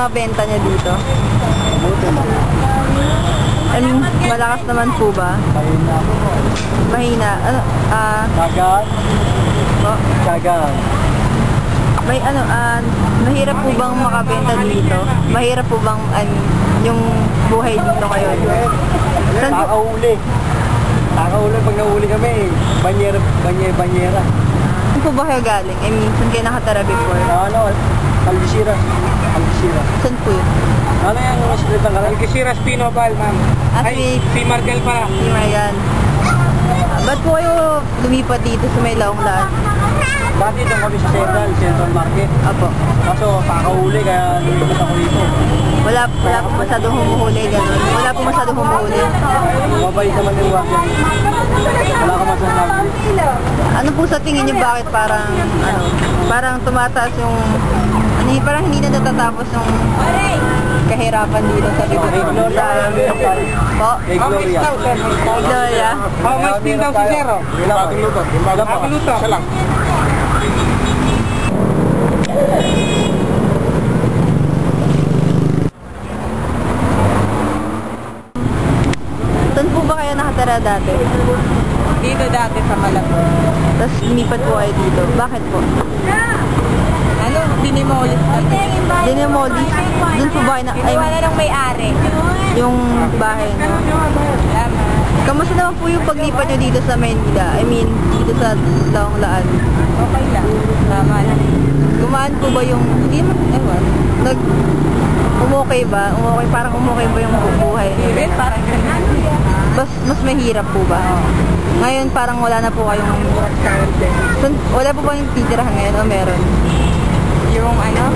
mga benta niya dito? Malakas naman po ba? Mahina. Ano? Kagaan. Oh? Kagaan. May mahirap po bang makabenta dito? Mahirap po bang yung buhay dito ngayon? Nakakahuli. Nakakahuli pag nahuli kami. Banyera. Saan po ba kayo galing? I mean, saan kayo nakatara before? Algeciras. Saan po yun? Ano yan yung street ng Karang? Algeciras Pinopal, ma'am. Ay, si Markel pala. Si Marian. Ba't po kayo lumipat dito sa may Laong Laan? Dati doon kami sa Central Market. Apo. Kaso kakahuli kaya lumipat ako dito. Wala po masyadong humuhuli, gano'n. Wala po masyadong humuhuli. Mabait naman yung wagyan. Wala ka masasabi. Ano po sa tingin niyo bakit parang tumataas yung, parang hindi na natatapos yung kahirapan dito sa Bicol? Po? Kay Gloria. Gloria? May steam daw si Zero. Bagong luto. Siya lang. Saan po ba kayo nakatira dati? Dito dati sa Malabon. Tapos lumipat po kayo dito. Bakit po? Ano? Dinimolis natin. Dinimolis? Doon po ba kayo Wala nang may-ari. yung bahay, no? Tama. Kamusta naman po yung paglipat nyo dito sa Maynila? I mean, dito sa Laong Laan? Okay lang. Tama lang. Gumaan po ba yung, hindi naman, umokay ba? Parang umokay ba yung buhay? Parang ganun. Mas mahirap po ba? Ngayon parang wala na po kayong, wala po ba yung titirahan ngayon o meron? Yung ano?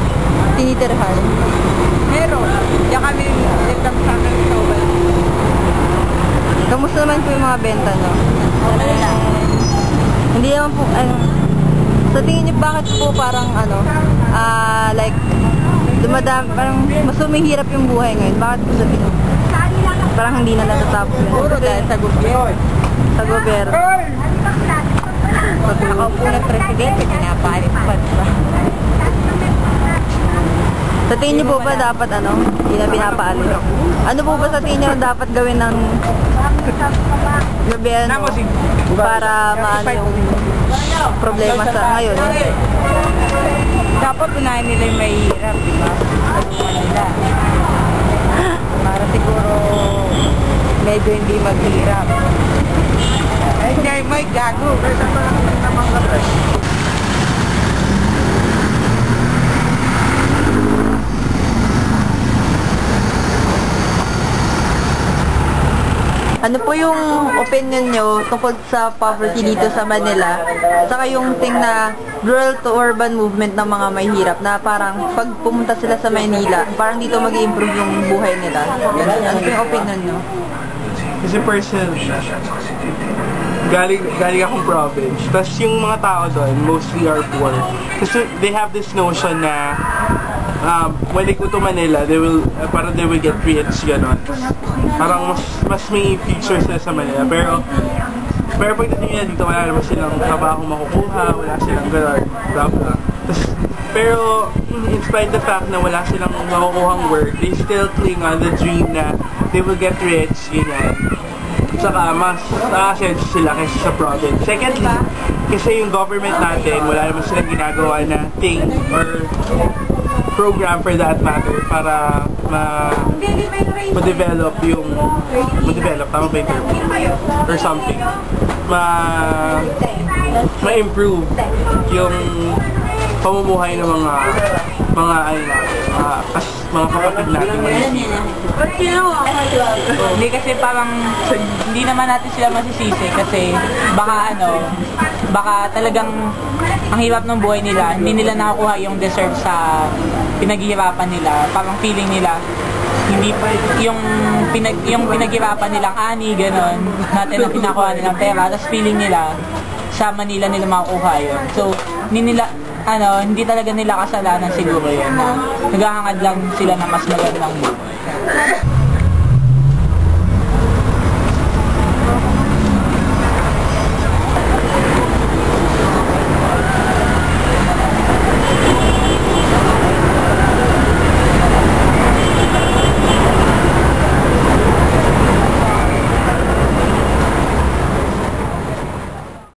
Tinitirahan? Meron. Diyan kami nagtang sa akin sa Ubal. Kamusta naman po yung mga benta, no? Hindi naman po, sa tingin niyo bakit po parang like, dumadami, parang mas humihirap yung buhay ngayon? Bakit po sabihin? Parang hindi na natatapos yun. Puro dahil sa gobyerno. Sa gobyerno. Pag nakaupo ng presidente, pinapalit pa, diba? Sa tingin niyo po ba dapat hindi na pinapaalis? Ano po ba sa tingin niyo dapat gawin ng gobyerno para maano yung problema sa ngayon? Dapat unahin nila yung mahirap, diba? Tulungan nila. Para siguro medyo hindi maghirap. Ay, may gago. Kasi parang namang kapag. Ano po yung opinion nyo tungkol sa poverty dito sa Manila? Saka yung thing na rural to urban movement ng mga may hirap na parang pag pumunta sila sa Manila, parang dito mag-i-improve yung buhay nila. Ano po yung opinion nyo? Kasi personally, galing akong province. Tapos yung mga tao doon, mostly are poor. Kasi they have this notion na when they go to Manila, they will get rich, gano'n. Parang mas may future sila sa Manila. Pero pagdating nila dito, wala naman silang trabaho makukuha, wala silang gano'n, blah blah. Pero in spite the fact na wala silang makukuhang work, they still cling on the dream na they will get rich, ganyan. Saka mas nakasenso sila kaysa sa province. Secondly, kasi yung government natin, wala naman silang ginagawa na thing or program for that matter para ma-develop tama ba yung term? Or something. Ma-improve yung pamumuhay ng mga kapatid natin. Hindi kasi parang hindi naman natin sila masisisi kasi baka talagang ang hirap ng buhay nila, hindi nila nakukuha yung deserve sa pinaghihirapan nila. Parang feeling nila hindi yung pinaghirapan nilang ani gano'n natin na pinakuha nilang pera, tapos feeling nila sa Manila nila makukuha yun. So hindi talaga nila kasalanan siguro yun na naghahangad lang sila ng mas magandang buhay.